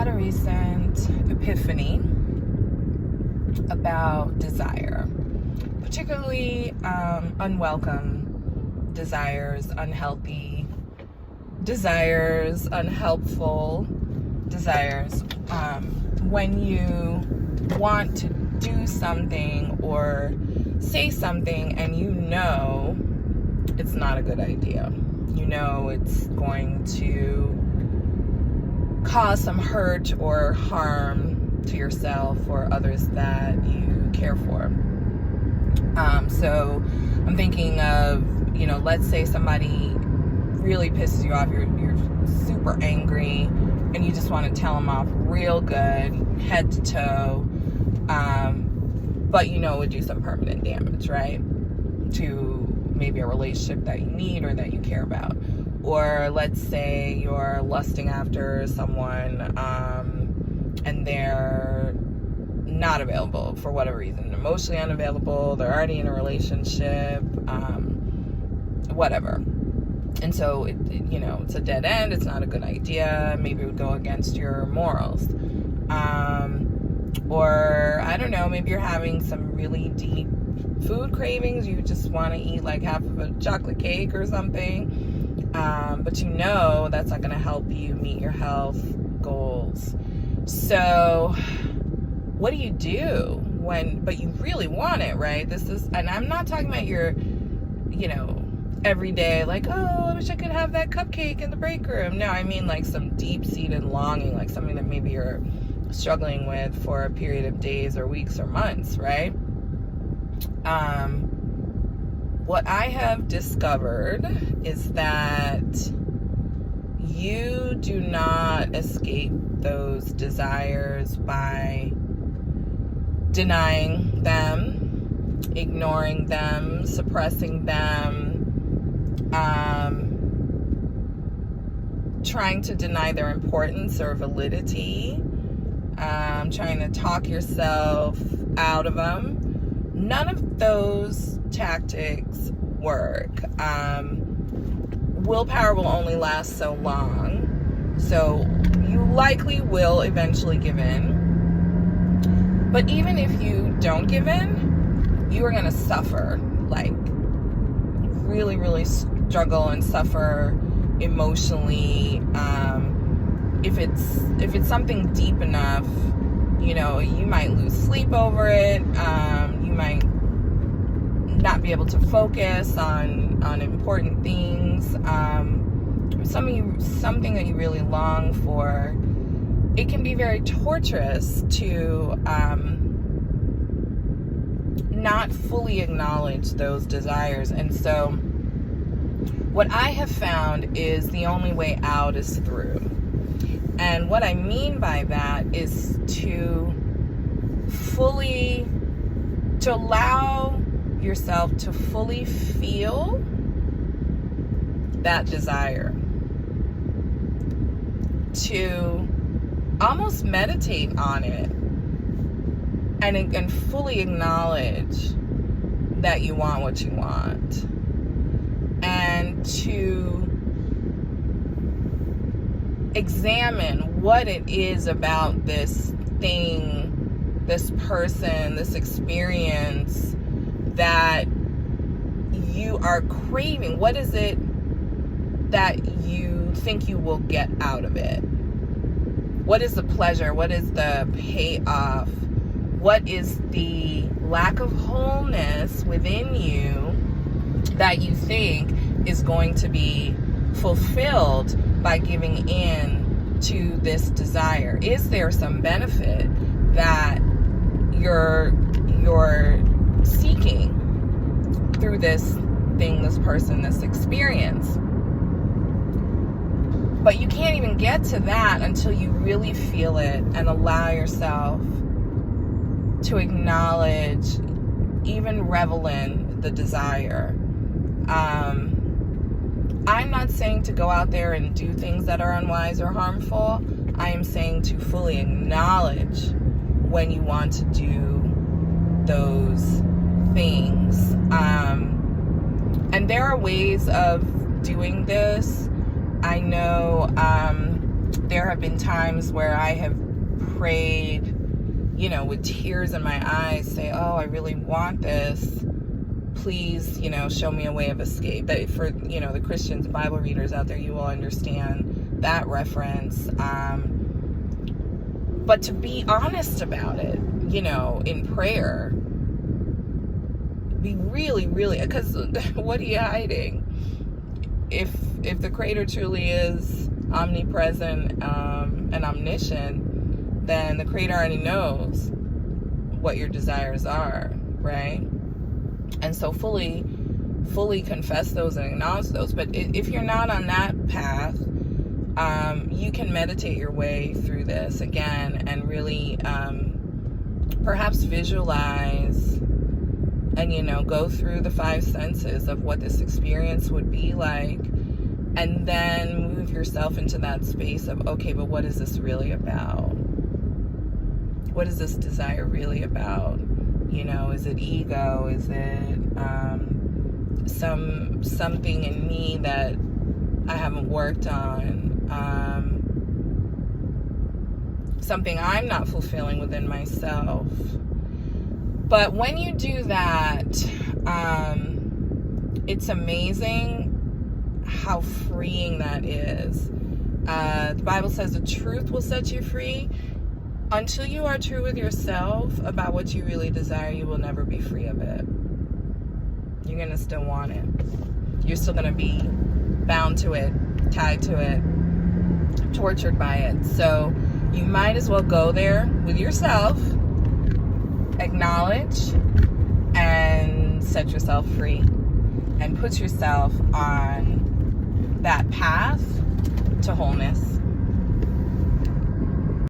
had a recent epiphany about desire, particularly unwelcome desires, unhealthy desires, unhelpful desires. When you want to do something or say something and you know it's not a good idea, you know it's going to cause some hurt or harm to yourself or others that you care for. So I'm thinking of, let's say somebody really pisses you off, you're super angry, and you just want to tell them off real good, head to toe, but it would do some permanent damage, right? To maybe a relationship that you need or that you care about. Or let's say you're lusting after someone and they're not available for whatever reason, emotionally unavailable, they're already in a relationship, whatever. And so, it's a dead end, it's not a good idea, maybe it would go against your morals. Or, I don't know, maybe you're having some really deep food cravings, you just want to eat like half of a chocolate cake or something, but that's not going to help you meet your health goals. So what do you do but you really want it, right? And I'm not talking about your, every day, like, oh, I wish I could have that cupcake in the break room. No, I mean like some deep-seated longing, like something that maybe you're struggling with for a period of days or weeks or months, right? What I have discovered is that you do not escape those desires by denying them, ignoring them, suppressing them, trying to deny their importance or validity, trying to talk yourself out of them. None of those tactics work. Willpower will only last so long, so you likely will eventually give in. But even if you don't give in, you are going to suffer, like really, really struggle and suffer emotionally. If it's something deep enough, you might lose sleep over it. You might not be able to focus on important things. Something that you really long for. It can be very torturous to not fully acknowledge those desires. And so what I have found is the only way out is through. And what I mean by that is to allow yourself to fully feel that desire, to almost meditate on it and fully acknowledge that you want what you want, and to examine what it is about this thing, this person, this experience that you are craving. What is it that you think you will get out of it? What is the pleasure? What is the payoff? What is the lack of wholeness within you that you think is going to be fulfilled by giving in to this desire? Is there some benefit that you're seeking through this thing, this person, this experience? But you can't even get to that until you really feel it and allow yourself to acknowledge, even revel in the desire. I'm not saying to go out there and do things that are unwise or harmful. I am saying to fully acknowledge when you want to do those things. And there are ways of doing this. I know There have been times where I have prayed, with tears in my eyes, say, oh, I really want this. Please, show me a way of escape. That for, the Christians, Bible readers out there, you will understand that reference. But to be honest about it, in prayer, be really, really, because what are you hiding? If the Creator truly is omnipresent and omniscient, then the Creator already knows what your desires are, right? And so fully confess those and acknowledge those. But if you're not on that path, you can meditate your way through this again and really perhaps visualize and go through the 5 senses of what this experience would be like, and then move yourself into that space of, okay, but what is this really about? What is this desire really about? Is it ego? Is it something in me that I haven't worked on? Something I'm not fulfilling within myself. But when you do that, it's amazing how freeing that is. The Bible says the truth will set you free. Until you are true with yourself about what you really desire, you will never be free of it. You're going to still want it. You're still going to be bound to it, tied to it, tortured by it. So you might as well go there with yourself, acknowledge, and set yourself free, and put yourself on that path to wholeness.